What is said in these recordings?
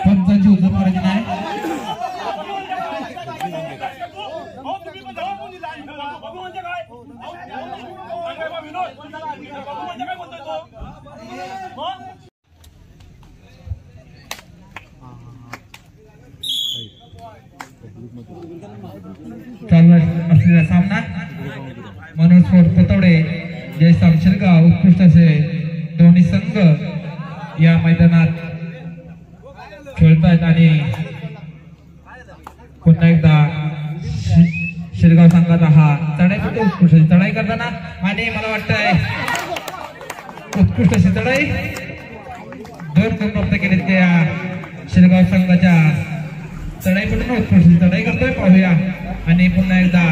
पंचांची उद्योग करायची नाही. चालू असलेला सामना मनोज कोतवडे जयसाम शिरगाव उत्कृष्ट असे दोन्ही संघ या मैदानात खेळतायत आणि पुन्हा एकदा शिरगाव संघाचा हा चढाई करतो उत्कृष्ट चढाई करताना आणि मला वाटतंय उत्कृष्ट अशी चढाई 2 गुण प्राप्त केले त्या शिरगाव संघाच्या चढाईकडून उत्कृष्ट चढाई करतोय पाहूया. आणि पुन्हा एकदा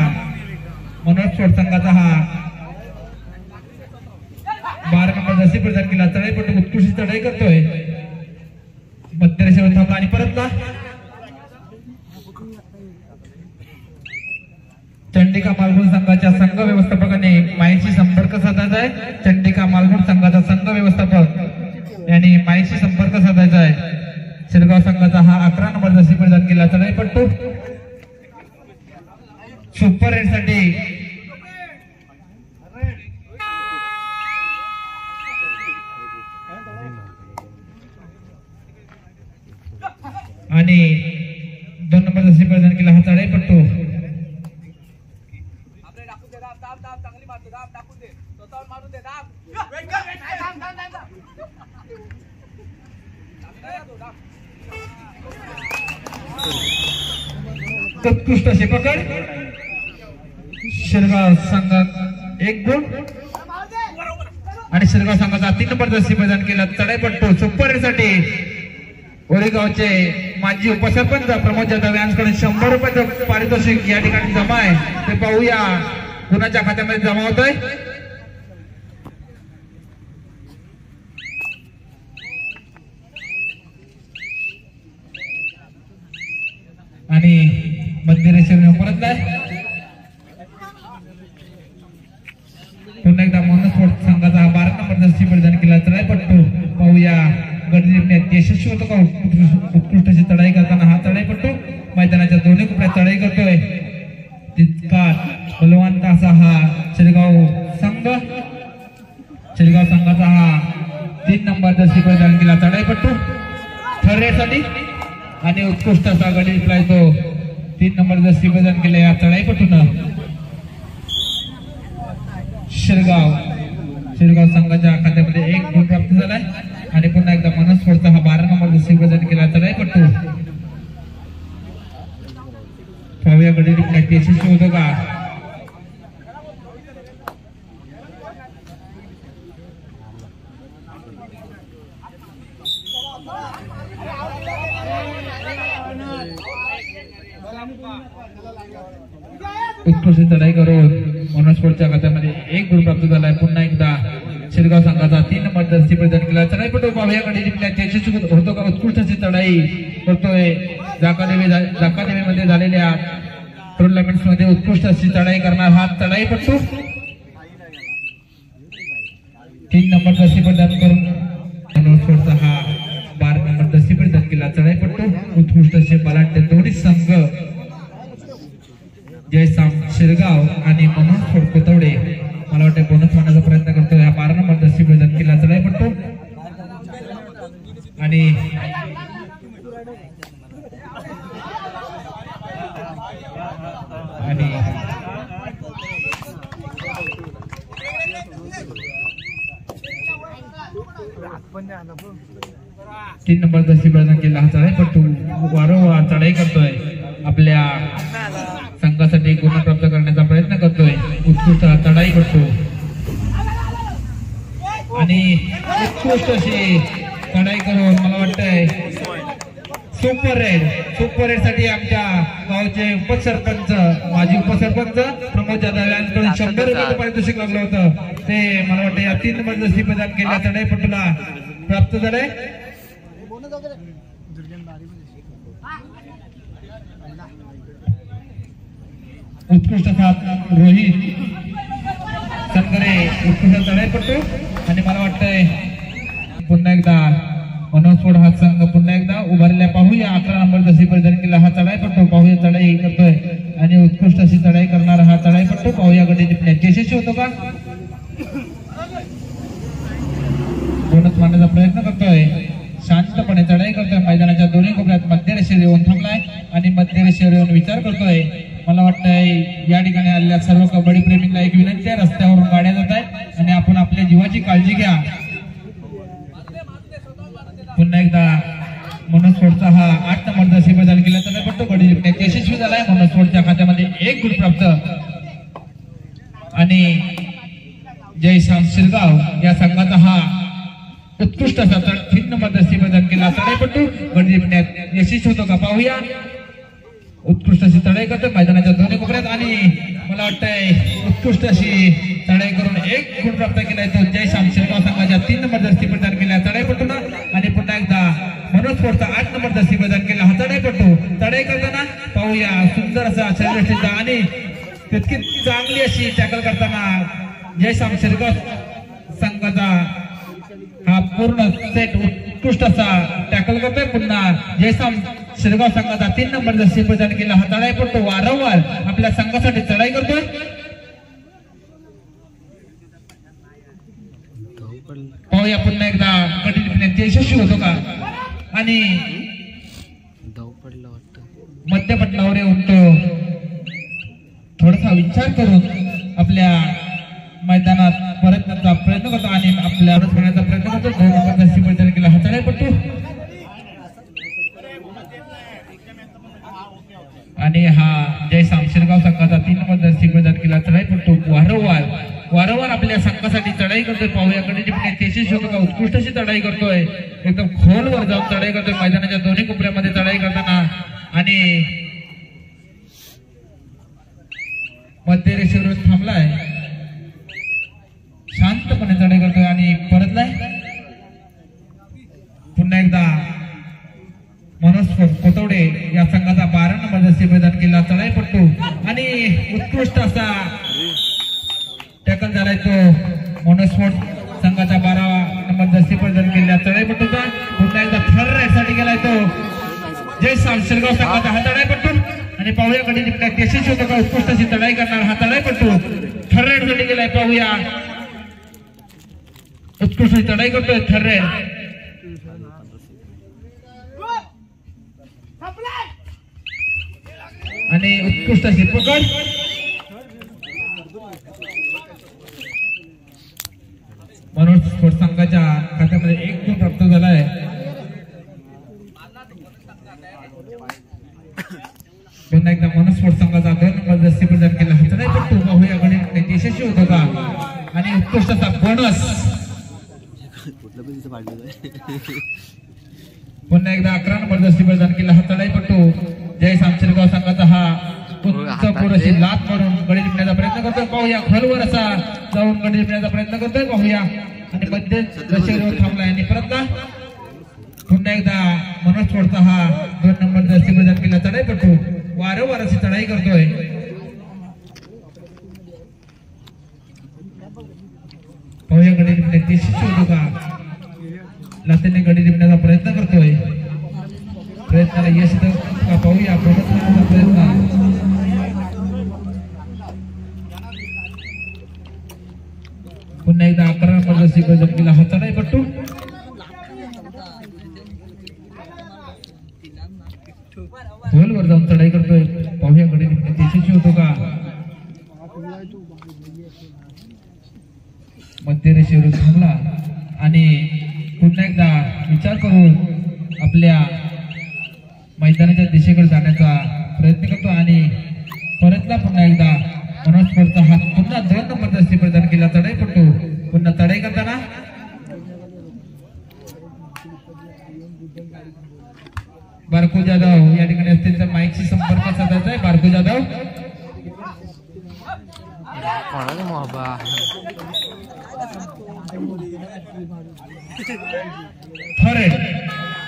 मनोज स्पोर्ट संघाचा हा 12 नंबर जशी प्रदान केला चढाईपटू उत्कृष्ट चढाई करतोय मध्यरेषेवर थांबला आणि परतला. चंडिका मालगुण संघाच्या संघ व्यवस्थापकाने माईशी संपर्क साधायचा आहे. चंडिका मालगुण संघाचा संघ व्यवस्थापक यांनी माईशी संपर्क साधायचा आहे. शिरगाव संघाचा हा 11 नंबर जशी प्रदान केला चढाईपट्टू सुपर रेड साठी आणि 2 नंबर जशी प्रदान केला हा चढाईपट्टू उत्कृष्ट अशी पकड शिरगाव संघात 1 गुण आणि शिरगाव संघाचा 3 नंबर जशी प्रदान केला चढाईपट्टू सुपर रेड साठी ओरेगावचे माजी उपसरपंच प्रमोद जाधव यांच्याकडे 100 रुपयाचं पारितोषिक या ठिकाणी जमा आहे. ते पाहूया कुणाच्या खात्यामध्ये जमा होतोय. आणि मध्यरेषेवर परतलाय. पुन्हा एकदा मनोज स्पोर्ट संघाचा 12 नंबर जशी प्रदान केला चढाईपट्टू पाहूया गडजिंकण्यात यशस्वी होतो का उत्कृष्ट अशी चढाई करताना हा चढाईपट्टू मैदानाच्या दोन्ही कोपऱ्यात चढाई करतोय. तितका बलवंत असा हा शिरगाव संघाचा हा 3 नंबर जशी प्रदान केला चढाईपट्टू ठरण्यासाठी आणि उत्कृष्ट असा गडी जिंकलाय तो 3 नंबर जशी प्रदान केला या चढाईपट्टून शिरगाव संघाच्या खात्यामध्ये 1 गुण प्राप्त झालाय. आणि पुन्हा एकदा मनोज स्पोर्टचा हा 12 नंबर जशी प्रदान केला चढाईपट्टू पाहूया गडी जिंकण्यात यशस्वी होतो का. उत्कृष्ट चढाई करून मनोज स्पोर्टच्या खात्यामध्ये 1 गुण प्राप्त झालाय. पुन्हा एकदा शिरगाव संघाचा 3 नंबर जर्सी प्रदान केला चढाईपट्टू पाहूयाकडे जिंकण्यात यशस्वी होतो का उत्कृष्ट अशी चढाई करतोय. जाकादेवी मध्ये झालेल्या टुर्नामेंट्स मध्ये उत्कृष्ट अशी चढाई करणार हा चढाईपट्टू 3 नंबर जर्सी प्रदान करून मनोज स्पोर्टचा हा 12 नंबर जर्सी प्रदान केला चढाईपट्टू उत्कृष्ट असे बलाढ्य दोन्ही संघ जयसाम शिरगाव आणि मनोज स्पोर्ट कोतवडे मला वाटतं बोनस होण्याचा प्रयत्न करतोय. हा 12 नंबर जर्सी प्रदान केला चढाईपट्टू आणि तीन नंबर जर्सी प्रदान केला हा चढाईपट्टू वारंवार चढाई करतोय. आपल्या संघासाठी गुण प्राप्त करण्याचा प्रयत्न करतोय. उत्कृष्ट चढाई करतो आणि उत्कृष्ट अशी चढाई करून मला वाटतंय सुपर रेड साठी आमच्या गावचे उपसरपंच माजी उपसरपंच प्रमोद जाधव यांच्याकडून 100 रुपयाचं पारितोषिक लागलं होतं. ते मला वाटतं या 3 नंबर जर्सी प्रदान केल्या चढाईपट्टूला प्राप्त झालंय. उत्कृष्ट साथ रोहित संकरे उत्कृष्ट चढाईपट्टू आणि मला वाटतंय पुन्हा एकदा मनोस्फोट हा संघ पुन्हा एकदा उभारलेला पाहूया. 11 नंबर जशी परिधान केला हा चढाईपट्टू पाहूया चढाई करतोय आणि उत्कृष्ट अशी चढाई करणारा हा चढाईपट्टू पाहूया गडी जिंकण्यात यशस्वी होतो का बोनस मारण्याचा प्रयत्न करतोय. शांतपणे चढाई करतोय मैदानाच्या दोन्ही कोपऱ्यात मध्य रेषेवर येऊन थांबलाय आणि मध्य रेषेवर येऊन विचार करतोय. मला वाटतंय या ठिकाणी आलेल्या सर्व कबड्डी प्रेमींना एक विनंती आहे. रस्त्यावरून गाड्या जात आहेत आणि आपण आपल्या जीवाची काळजी घ्या. पुन्हा एकदा मनोस्फोटचा हा 8 नंबर जशी बदल केला चढाईपट्टू गडी जिंकण्यात यशस्वी झालाय. मनोस्फोटच्या खात्यामध्ये 1 गुण प्राप्त आणि जय श्याम शिरगाव या संघाचा हा उत्कृष्ट असा 3 नंबर जशी बदल केला चढाईपट्टू गडी जिंकण्यात यशस्वी होतो का पाहूया. उत्कृष्ट अशी चढाई करतो मैदानाच्या दोन्ही कोपऱ्यात आणि मला वाटतंय उत्कृष्ट अशी चढाई करून 1 गुण प्राप्त केलाय तो जय श्याम शिरगाव संघाच्या 3 नंबर जर्सी प्रदान केला चढाईपट्टूना आणि पुन्हा एकदा मनोस्फोटचा 8 नंबर जर्सी प्रदान केला हा चढाईपट्टू चढाई करताना पाहूया. सुंदर असा शरीरयष्टीचा आणि तितकी चांगली अशी टॅकल करताना जय श्याम शिरगाव संघाचा हा पूर्ण सेट उत्कृष्ट असा टॅकल करतोय. पुन्हा जय श्याम शिरगाव संघाचा 3 नंबर जशी प्रदान केला हा चढाईपट्टू वारंवार आपल्या संघासाठी चढाई करतोय. पाहूया पुन्हा एकदा गडी जिंकण्यात यशस्वी होतो का आणि मध्यपटलावर येऊन तो थोडासा विचार करून आपल्या मैदानात परतण्याचा प्रयत्न करतो आणि आपल्या होण्याचा प्रयत्न करतो. 2 नंबर जशी प्रदान केला हा चढाईपट्टू आणि हा जय श्याम शिरगाव संघाचा 3 नंबर जर्सी प्रदान केला चढाईपट्टू वारंवार आपल्या संघासाठी चढाई करतोय. पाहूया गडी जिंकण्यात यशस्वी होतो का उत्कृष्ट अशी चढाई करतोय. एकदम खोलवर जाऊन चढाई करतोय मैदानाच्या दोन्ही कोपऱ्यामध्ये चढाई करताना आणि मध्य रेषेवर थांबलाय. शांतपणे चढाई करतोय आणि परतलाय. पुन्हा एकदा मनोस्फोट कोटवडे या संघाचा 12 नंबर जर्सी प्रदान केला चढाईपट्टू आणि उत्कृष्ट असा टॅकल झालाय तो मनोस्फोट संघाचा 12 नंबर जर्सी प्रदान केला चढाईपट्टूचा. पुन्हा एकदा थर्ड राईड साठी गेलाय तो जय श्याम शिरगाव संघाचा हा चढाईपट्टू आणि पाहूया गडी जिंकण्यात यशस्वी होतो का उत्कृष्ट अशी चढाई करणार हा चढाईपट्टू थर्ड राईड साठी गेलाय. पाहूया उत्कृष्ट चढाई करतोय थर्ड राईड आणि उत्कृष्ट अशी पकड मनोस्फोट संघाच्या खात्यामध्ये 1 गुण प्राप्त झालाय. पुन्हा एकदा मनोस्फोट संघाचा 2 नंबर जर्सी प्रदान केला हा चढाईपट्टू पाहूया गडी यशस्वी होतो का आणि उत्कृष्ट असा बोनस. पुन्हा एकदा 11 नंबर जर्सी प्रदान केला हा चढाईपट्टू जय श्याम शिरगाव संघाचा हा पुरेशी लात मारून गडी जिंकण्याचा प्रयत्न करतोय. पाहूया खोलवर असा जाऊन गडी जिंकण्याचा प्रयत्न करतोय. पाहूया आणि मध्य रेषेवर थांबलाय आणि परतला. पुन्हा एकदा मनोस्फोटचा हा 2 नंबर जर्सी प्रदान केला चढाईपट्टू वारंवार अशी चढाई करतोय. पाहूया गडी जिंकण्यात यशस्वी होतो का लातेने गडी जिंकण्याचा प्रयत्न करतोय. प्रयत्नाला यश का पाहूया प्रयत्न. पुन्हा एकदा 11 नंबर जर्सी प्रदान केला हा चढाईपट्टू खोलवर जाऊन चढाई करतोय. पाहूया गडी जिंकण्यात यशस्वी होतो का मध्य रेषेवर थांबला आणि पुन्हा एकदा विचार करून आपल्या मैदानाच्या दिशेकडे जाण्याचा प्रयत्न करतो आणि परतला. पुन्हा एकदा मनोस्फोटचा हात पुन्हा 2 नंबर जर्सी प्रदान केला चढाईपट्टू पुन्हा चढाई करताना बारकू जाधव या ठिकाणी असतील तर माईकशी संपर्क साधायचा आहे. बारकू जाधव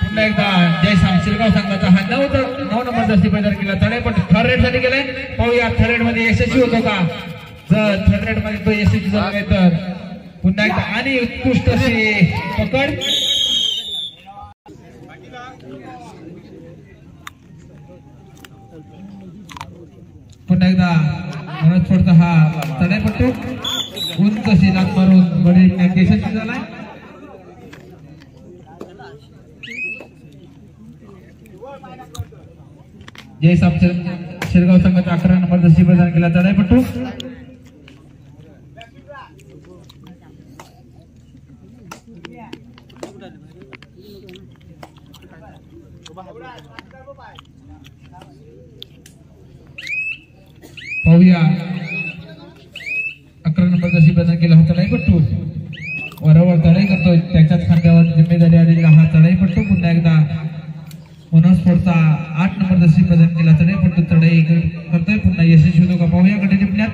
पुन्हा एकदा जय श्याम शिरगाव संघाचा हा 9 नंबर जर्सी प्रदान केला चढाईपट्टू थर्ड रेड साठी गेलाय. पाहूया थर्ड रेड मध्ये यशस्वी होतो का. जर थर्ड रेड मध्ये तो यशस्वी झाला तर पुन्हा एकदा आणि उत्कृष्ट अशी पकड एकदा मनोज फोडचा हा चढाईपट्टू उंच अशी लात मारून गडी यशस्वी झालाय. जयसाम शिरगाव संघाचा 11 नंबर दर्शी प्रदान केला चढाईपट्टू. पाहूया 11 नंबर दर्शी प्रदान केला हा चढाईपट्टू वरावर चढाई करतोय. त्याच्याच खांद्यावर जिम्मेदारी आलेला हा चढाईपट्टू पुन्हा एकदा मनोज फोडचा 8 नंबर दर्शी प्रदान केला चढाईपट्टू चढाई करतोय. पुन्हा यशस्वी होतो का पाहूया गडी टिपण्यात.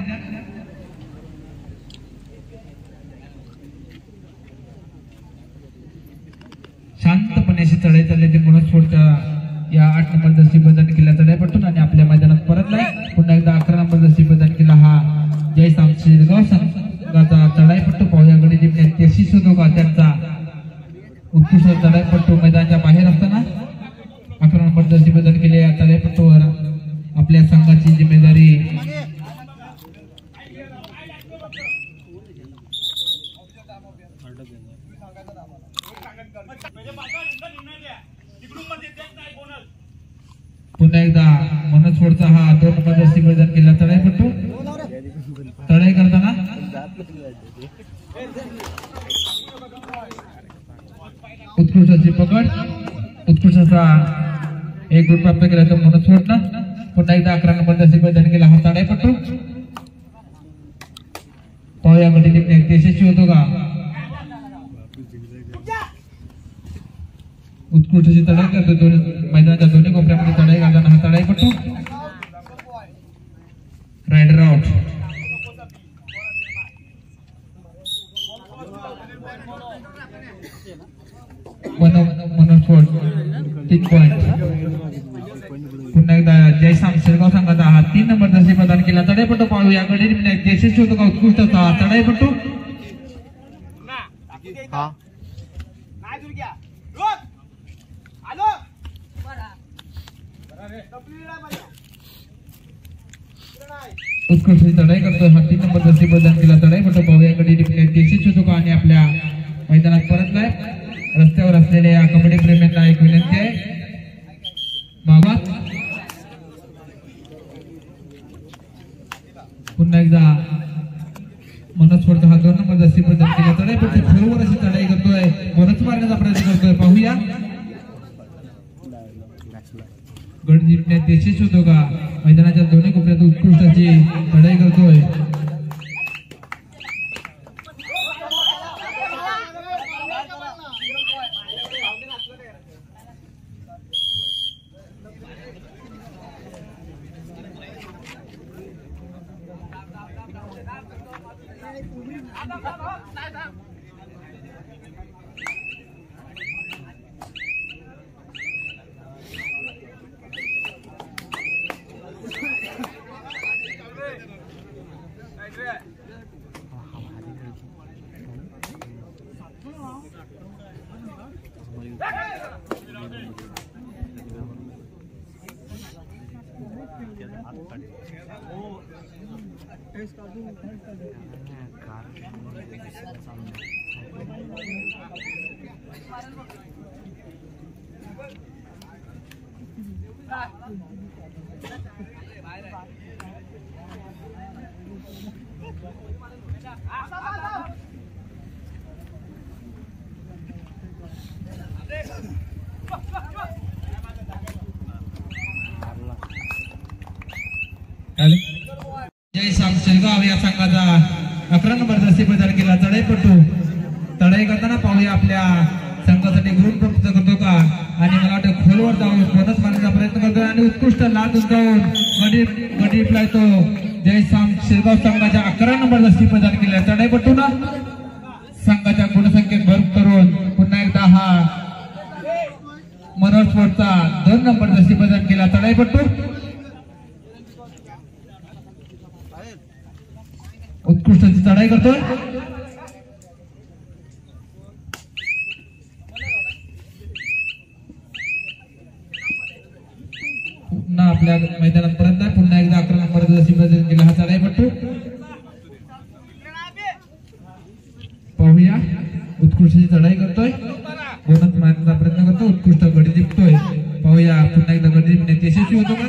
शांतपणे अशी चढाई चालली मनोज फोडच्या या 8 नंबर दर्शी प्रदान केला चढाईपट्टून आणि आपल्या मैदानात परतलाय. पुन्हा एकदा 11 नंबर दर्शी प्रदान केला हा जयसाम शिरगाव संघाचा चढाईपट्टू पाहूया गडी टिपण्यात यशस्वी होतो का. त्यांचा उत्कृष्ट चढाईपट्टू मैदानाच्या बाहेर असताना 11 नंबर दर्शी प्रदान केले या चढाईपट्टूवर आपल्या संघाची जिम्मेदारी पुन्हा एकदा मनोज फोडचा हा 2 नंबर दर्शी प्रदान केला चढाईपट्टू चढाई करताना उत्कृष्टाची पकड उत्कृष्टाचा एक गुण प्राप्त केला तो मनोज फोडनं. पुन्हा एकदा 11 नंबर दर्शी प्रदान केला हा चढाईपट्टू पाहूया गडी टिपण्यात यशस्वी होतो का. उत्कृष्टाची चढाई करतो मैदानाच्या दोन्ही कोपऱ्यामध्ये चढाई करताना हा चढाईपट्टू रायडर आउट. मनोज फोड 3 पॉइंट. पुन्हा एकदा जयसाम शिरगाव संघाचा हा 3 नंबर दर्शी प्रदान केला चढाईपट्टू पाहूया गडी टिपण्यात यशस्वी होतो का उत्कृष्टाचा चढाईपट्टू. उत्कृष्ट चढाई करतो हा 3 नंबर दर्शी प्रदान केला चढाईपट्टू पाहूया गडी टिपण्यात यशस्वी होतो का आणि आपल्या मैदानात परतलाय. रस्त्यावर असलेल्या या कबड्डी प्रेमींना एक विनंती आहे बाबा पुन्हा एकदा मनोज फोडचा हा 2 नंबर दर्शी प्रदान केला चढाईपट्टू बरोबर अशी चढाई करतोय मनोज मारण्याचा प्रयत्न करतोय पाहूया गड जिंकण्यात यशस्वी होतो का. मैदानाच्या दोन्ही कोपऱ्यात उत्कृष्टाची चढाई करतोय. जयसाम शिरगाव या संघाचा 11 नंबर दर्शी प्रदान केला चढाईपट्टू चढाई करताना पाहूया आपल्या संघासाठी गुण प्राप्त करतो का आणि मला वाटतं खोलवर जाऊन बोनस मारण्याचा प्रयत्न करतोय आणि उत्कृष्ट लाट उंचावून गडी तो जयसाम शिरगाव संघाच्या 11 नंबर दर्शी प्रदान केला चढाईपट्टू ना संघाच्या गुणसंख्येत भर करून पुन्हा एकदा हा मनोज फोडचा 2 नंबर दर्शी प्रदान केला चढाईपट्टू उत्कृष्टाची चढाई करतोय. पुन्हा आपल्या मैदानात परत नाही. पुन्हा एकदा 11 नंबर जर्सी बदल केला हा चढाईपट्टू. पाहूया उत्कृष्ट चढाई करतोय, बोनस मारण्याचा प्रयत्न करतो, उत्कृष्ट गडी जिंकतोय. पाहूया पुन्हा एकदा गडी जिंकण्यात यशस्वी होतो का.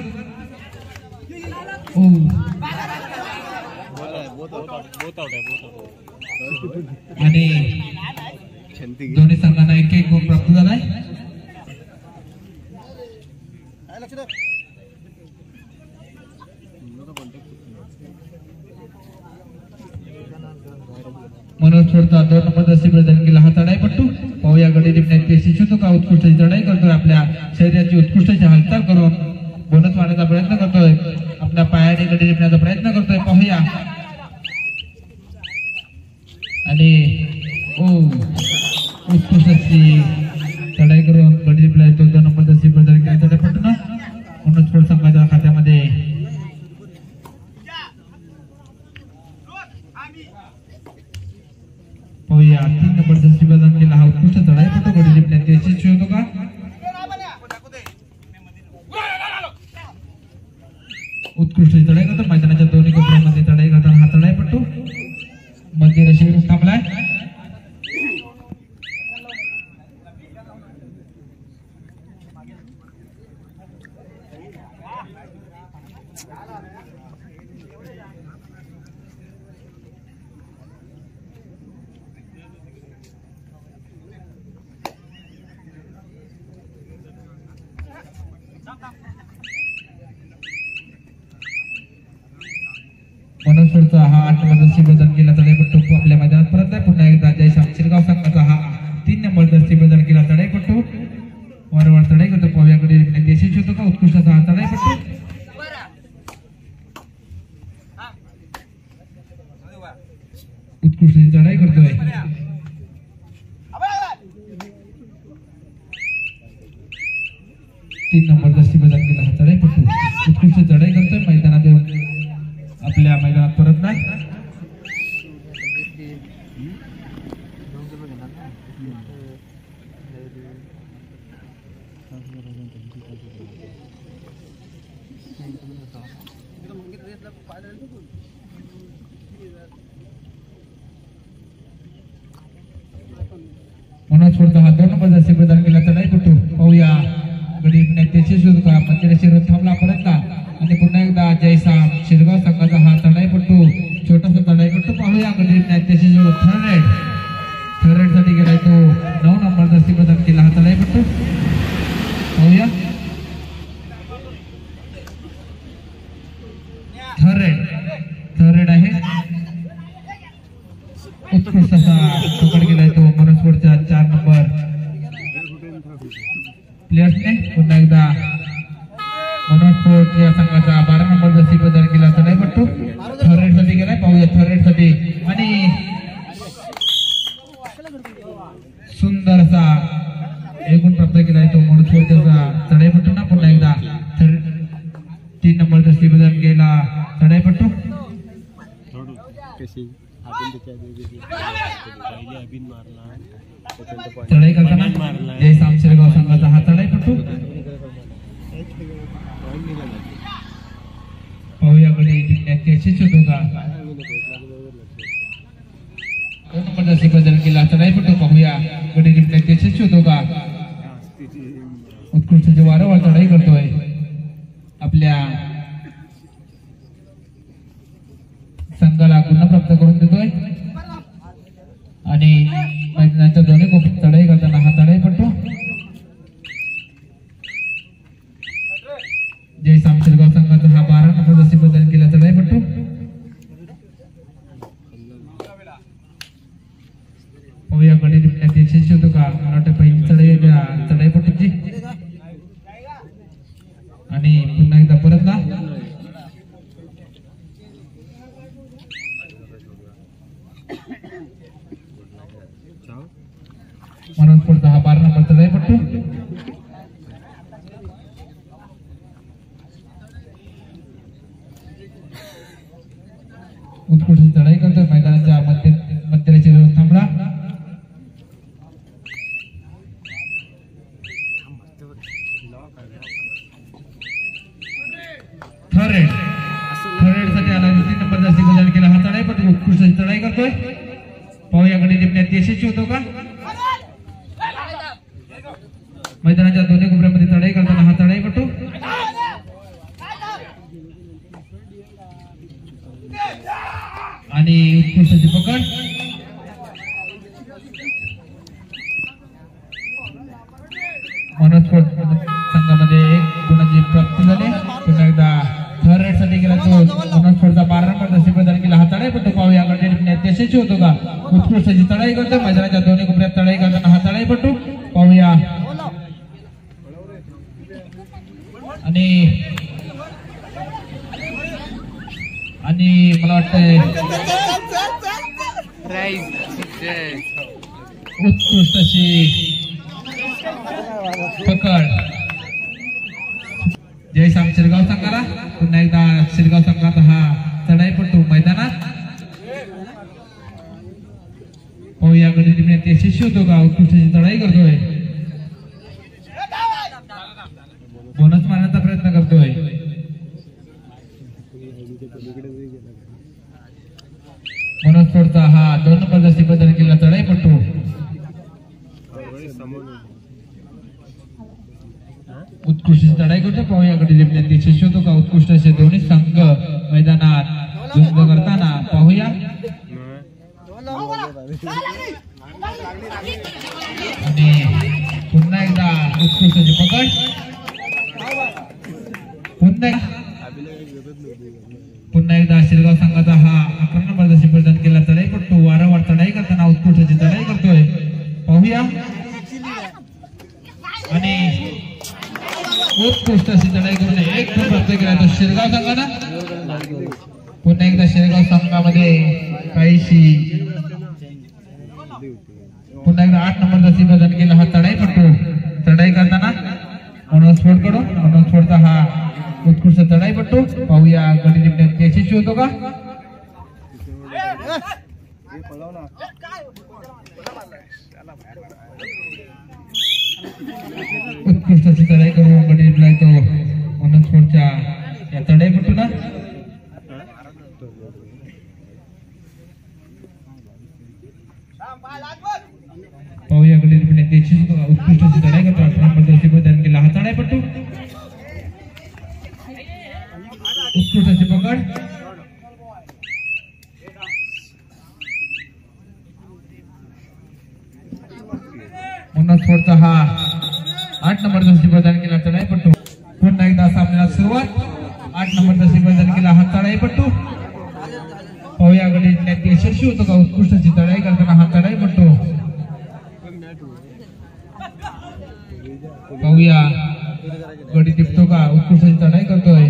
आणि दोन्ही संघांना 1-1 गुण प्राप्त झालाय. मनोज छोडता 2 नंबर जर्सी बदल केला हा चढाईपट्टू. पाहूया गडी जिंकण्यात यशस्वी होतो का. उत्कृष्ट चढाई करतोय, आपल्या शरीराची उत्कृष्ट हालचाल करून बोनस मारण्याचा प्रयत्न करतोय, आपल्या पायाने गडी जिंकण्याचा प्रयत्न करतोय. पाहूया आणि उत्कृष्ट चढाई करून गडी जिंकला. 2 नंबर जर्सी बदल केला चढाईपट्टू ना मनोज छोड संघाच्या खात्यामध्ये. पाहूया 3 नंबर जर्सी बदल केला हा उत्कृष्ट चढाईपट्टू गडी जिंकण्यात यशस्वी होतो का. उत्कृष्ट चढाई करतो, मैदानाच्या दोन्ही कोपऱ्यामध्ये चढाई करताना हा चढाईपट्टू मध्य रेषेवर थांबलाय. मनोज छोडचा हा 8 नंबर जर्सी बदल केला चढाईपट्टू आपल्या मैदानात परत आहे. पुन्हा एकदा जयश्याम शिरगाव संघाचा हा 3 नंबर जर्सी बदल केला चढाईपट्टू वारंवार चढाई करतो. पाव्याकडे यशस्वी होतो का. उत्कृष्ट हा चढाईपट्टू उत्कृष्ट चढाई करतोय. तीन नंबर जर्सी बदल केला हा चढाईपट्टू उत्कृष्ट चढाई करतोय, मैदानात येऊन आपल्या मैदानात परत नाही. मनोज छोडता हा 2 नंबर जर्सी बदल केला चढाईपट्टू. पाहूया गडी यशस्वी होतो का. मंदिर शिरोत थांबला परत का. आणि पुन्हा एकदा जयश्याम शिरगाव संघाचा हा चढाईपट्टू छोटासा चढाईपट्टू. पाहूया गडी यशस्वी होतो. थर्ड रेड साठी गेलाय तो 9 नंबर जर्सी बदल केला हा चढाईपट्टू. पाहूया थर्ड रेड आहे. उत्कृष्ट असा पकड केलाय तो मनोज छोडच्या 4 नंबर प्लेयर्सने. पुन्हा एकदा मनोज छोड या संघाचा 12 नंबर जर्सी बदल केला चढाईपट्टू थर्ड रेड साठी गेलाय. पाहूया थर्ड रेड साठी आणि सुंदर असा एकूण प्राप्त केलाय तो मनोज छोडचा चढाईपट्टू ना. पुन्हा एकदा 3 नंबर जर्सी बदल केला चढाईपट्टू. चढाई करताना जयश्याम शिरगाव संघाचा हा चढाईपट्टू. पाहूया गडी जिंकण्यात यशस्वी होतो का. 2 नंबर जर्सी बदल केला चढाईपट्टू. पाहूया गडी जिंकण्यात यशस्वी होतो का. उत्कृष्ट वारंवार चढाई करतोय, आपल्या संघाला गुण प्राप्त करून देतोय. आणि मैदानाच्या दोन्ही कोपऱ्यात चढाई करताना हा चढाईपट्टू जयश्याम शिरगाव संघाचा हा 12 नंबर जर्सी बदल केला चढाईपट्टू. पाहूया गडी जिंकण्यात यशस्वी होतो का. मला वाटतं पहिली चढाईपट्टूची. आणि पुन्हा एकदा परतला. मनोज छोडचा हा 12 नंबर चढाईपट्टू. उत्कृष्ट चढाई करतोय, मैदानाच्या मध्यरेषेवर थांबला. थर्ड साठी आला 3 नंबर जास्ती गोल केला हा तडाईपटू उत्कृष्ट तडाई करतोय पाहूया गडी जिंकण्यात यशस्वी होतो का मैदानाच्या दोन्ही कोपऱ्यामध्ये तडाई करताना हा तडाईपटू आणि उत्कृष्टाची पकड मनोज फोर्ट संघामध्ये 1 गुणाची प्राप्ती झाली पुन्हा एकदा थर्ड साठी गेला तो मनोज फोर्टचा 12 नंबर जास्ती प्रदान केला हा तडाईपटू पाहूया गडी जिंकण्यात यशस्वी होतो का उत्कृष्टाची तडाई करतो मैदानाच्या दोन्ही कोपऱ्यात तडाई करताना हा तडाईपटू पाहूया आणि मला वाटतंय उत्कृष्ट अशी पकड जय श्याम शिरगाव संघाला पुन्हा एकदा शिरगाव संघात हा तडाईपटू मैदानात पाहूया गडी जिंकण्यात यशस्वी होतो का उत्कृष्टाची तडाई करतोय बोनस मारण्याचा प्रयत्न करतोय मनोज फोर्टचा हा 2 नंबर जास्ती प्रदान केला तडाईपटू उत्कृष्ट तडाई करतो पाहूया गडी जिंकण्यात यशस्वी होतो का उत्कृष्ट असे दोन्ही संघ मैदानात झुंज करताना पाहूया आणि पुन्हा एकदा उत्कृष्टाची पकड पुन्हा एकदा शिरगाव संघाचा हा 11 नंबर जास्ती प्रदान केला तडाईपटू वारंवार तडाई करताना उत्कृष्टाची तडाई करतोय पाहूया आणि उत्कृष्ट अशी तडाई करून 1 गुण प्राप्त केला तो शिरगाव संघाला पुन्हा एकदा शिरगाव संघामध्ये काहीशी पुन्हा एकदा 8 नंबर जास्ती प्रदान केला हा तडाईपटू तडाई करताना मनोज फोर्टचा हा उत्कृष्ट तडाईपटू पाहूया गडी जिंकण्यात यशस्वी होतो का उत्कृष्ट अशी तडाई करून गडी जिंकलाय तो मनोज फोर्टच्या या तडाईपटूला पाहूया गडी जिंकण्यात यशस्वी होतो का उत्कृष्ट अशी तडाई करतो 18 नंबर जास्ती प्रदान केला हा तडाईपटू उत्कृष्टाची पकड मनोज फोर्टचा हा 8 नंबर जास्ती प्रदान केला तडाईपटू पुन्हा एकदा सामन्याला सुरुवात 8 नंबर जास्ती प्रदान केला हा तडाईपटू पाहूया गडी जिंकण्यात यशस्वी होतो का उत्कृष्टाची तडाई करताना हा तडाईपटू पाहूया गडी टिपतो का उत्कृष्टाची तडाई करतोय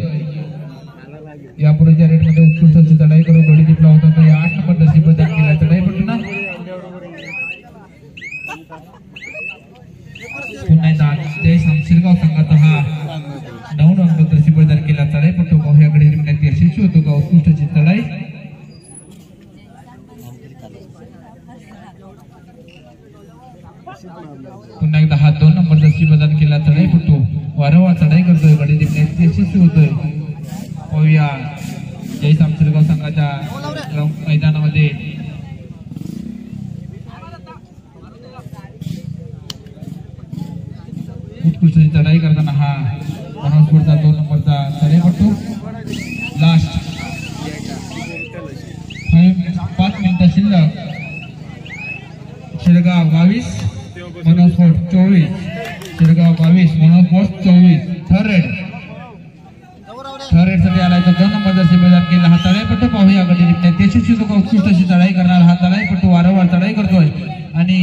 यापूर्वीच्या रेटमध्ये उत्कृष्टाची तडाई करून गडी टिपला होता तो या 8 नंबर जास्ती प्रदान केला तडाईपटू ना पुन्हा एकदा जय श्याम शिरगाव संघाचा हा 9 नंबर जास्ती प्रदान केला तडाईपटू पाहूया गडी जिंकण्यात यशस्वी होतो का उत्कृष्टाची तडाई पुन्हा एकदा हा 2 नंबर जास्ती प्रदान केला तडाईपटू वारंवार तडाई करतोय गडी जिंकण्यात यशस्वी होतोय पाहूया जय श्याम शिरगाव संघाच्या मैदानामध्ये उत्कृष्ट तडाई करताना हा मनोज फोर्टचा 2 नंबरचा तडाईपटू लास्ट 5 मिनिटं शिल्लक Shirgaon 22 Manoj fort 24 Shirgaon 22 Manoj fort 24 third साठी आलाय तर 2 नंबर जास्ती प्रदान केला हा तडाईपटू पाहूया गडी जिंकण्यात यशस्वी होतो का उत्कृष्ट अशी तडाई करणार हा तडाईपटू वारंवार तडाई करतोय आणि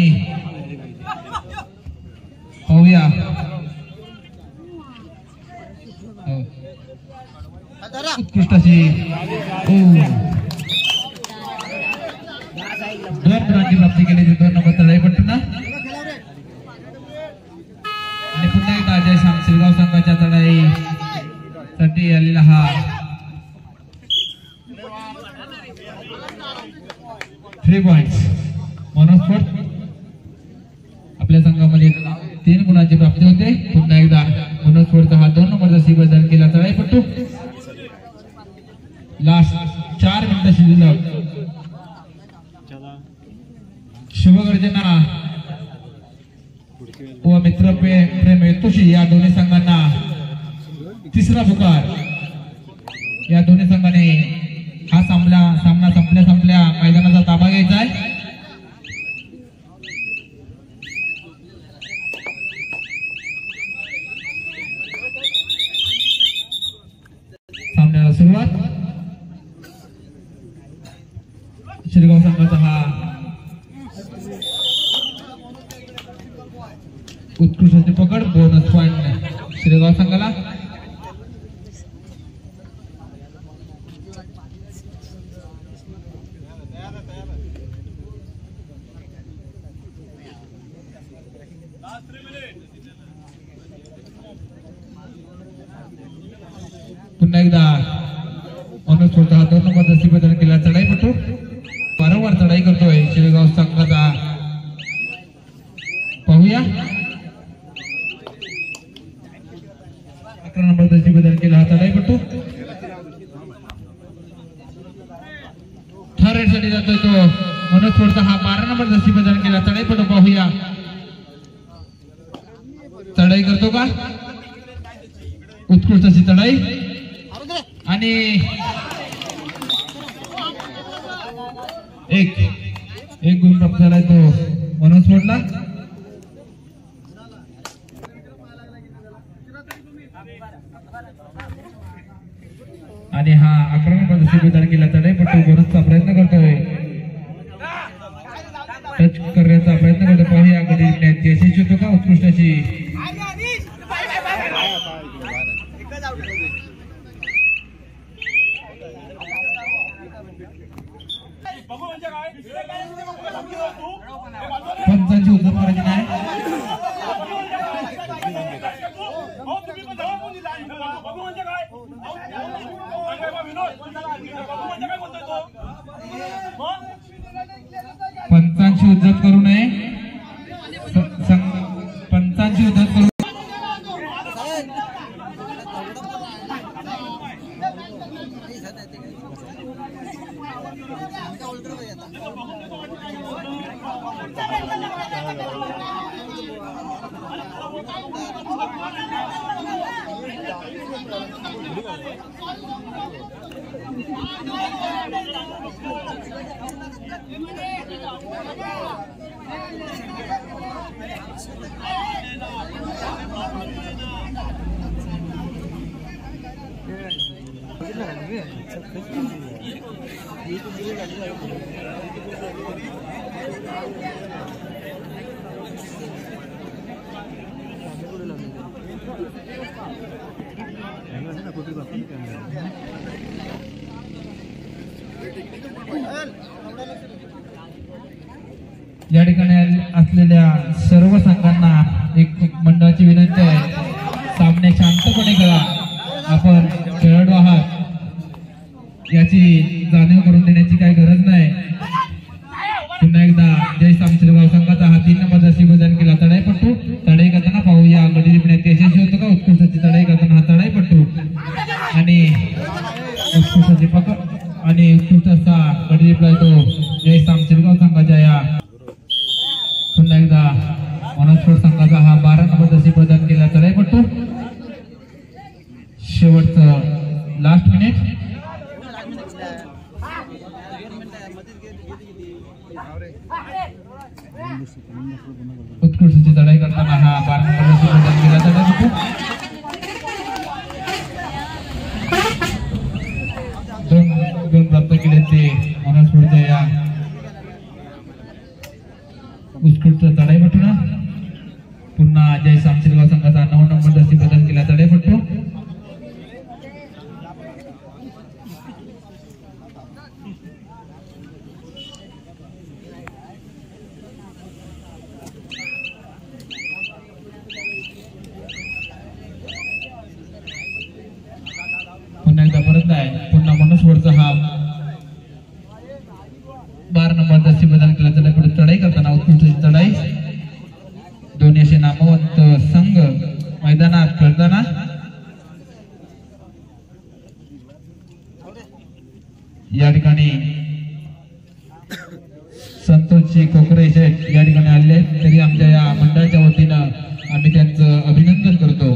पाहूया उत्कृष्ट अशी 2 गुणांची प्राप्ती केली 2 नंबर तडाईपटू ना आणि पुन्हा एकदा जय श्याम शिरगाव संघाच्या तडाई साठी आलेला हा 3 पॉइंट्स मनोज फोर्ट आपल्या संघामध्ये 3 गुणांची प्राप्ती होते पुन्हा एकदा मनोज फोर्टचा हा 2 नंबरचा प्रदान केला तडाईपटू लास्ट 4 मिनिटं शिल्लक. शिवगर्जना व मित्र प्रेम येतोशी या दोन्ही संघांना तिसरा पुकार. या दोन्ही संघाने हा सामना संपल्या मैदानाचा ताबा घ्यायचा आहे. सामन्याला सुरुवात. शिरगाव संघाचा हा उत्कृष्ट पकड. बोनस पॉइंट शिरगाव संघाला. पुन्हा एकदा मनोज छोटा हा 2 नंबर दस्ती बदल केला. चढाईपटू वारंवार चढाई करतोय शिरगाव संघाचा. पाहूया 11 नंबर दस्ती बदल केला हा चढाईपटू. थर्ड रेड साठी जातोय तो मनोज छोटा हा 12 नंबर दस्ती बदल केला. चढाईपटू पाहूया चढाई करतो का. उत्कृष्ट अशी चढाई आणि एक गुण प्राप्त झालाय तो मनोज छोटला. आणि हा 11 नंबर दस्ती केला चढाईपटू बोनसचा प्रयत्न करतोय. टच करण्याचा प्रयत्न करतोय. पाहूया गडी यशस्वी होतो का. उत्कृष्ट अशी 5 उद्योग करायची नाही. पंचांची उद्योग करू नये. पंचांची उद्योग करू. या ठिकाणी असलेल्या सर्व संघांना एक मंडळाची विनंती आहे. सामने शांतपणे करा. आपण खेळाडू आहात याची जाणीव करून देण्याची काही गरज नाही. पुन्हा एकदा जय सामशिरगाव संघाचा हा 3 नंबर दस्ती बदल केला. चढाईपटू चढाई करताना पाहूया गडी जिंकण्यात यशस्वी होतो का. उत्कृष्ट चढाई करताना हा चढाईपटू आणि उत्कृष्ट पकड आणि उत्कृष्ट असा गडी जिंकलाय तो जय सामशिरगाव संघाच्या. या पुन्हा एकदा मनोज संघाचा हा 12 नंबर दस्ती बदल केला. चढाईपटू शेवटचं लास्ट मिनिट. उत्कृष्ट चढाई करताना हा 12 नंबर दस्ती बदल केला. चढाईपटू दोन प्राप्त केले ते मनोज या उत्कृष्ट चढाईपटू ना. पुन्हा जय सामशिरगाव संघाचा 9 नंबर दस्ती बदल केला. चढाईपटू पुन्हा एकदा परत आहे. पुन्हा मनोज हा 12 नंबर दस्ती बदल केला. चढाईपटू चढाई करताना उत्कृष्ट चढाई. दोन्ही असे नामवंत संघ मैदानात खेळताना या ठिकाणी संतोषजी कोकरे शेठ या ठिकाणी आले, तरी आमच्या या मंडळाच्या वतीनं आम्ही त्यांचं अभिनंदन करतो.